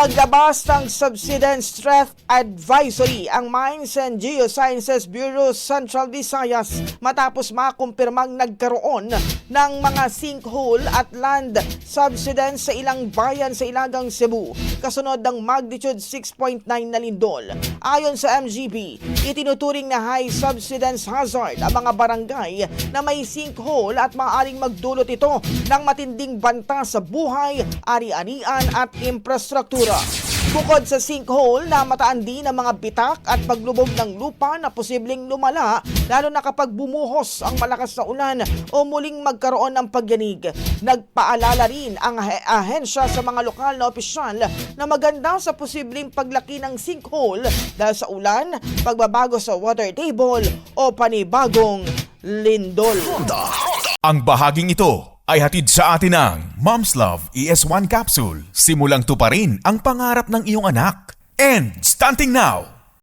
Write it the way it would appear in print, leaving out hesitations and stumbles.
Paglabas ng Subsidence Threat Advisory ang Mines and Geosciences Bureau Central Visayas matapos makumpirmang nagkaroon ng mga sinkhole at land subsidence sa ilang bayan sa Ilagang Cebu kasunod ng magnitude 6.9 na lindol. Ayon sa MGB, itinuturing na high subsidence hazard ang mga barangay na may sinkhole at maaaring magdulot ito ng matinding banta sa buhay, ari-arian at infrastruktura. Bukod sa sinkhole na mataan din ang mga bitak at paglubog ng lupa na posibleng lumala lalo na kapag bumuhos ang malakas na ulan o muling magkaroon ng pagyanig. Nagpaalala rin ang ahensya sa mga lokal na opisyal na maganda sa posibleng paglaki ng sinkhole dahil sa ulan, pagbabago sa water table o panibagong lindol. Ang bahaging ito ay hatid sa atin ng Mom's Love ES1 Capsule. Simulang tuparin ang pangarap ng iyong anak. And stunting now!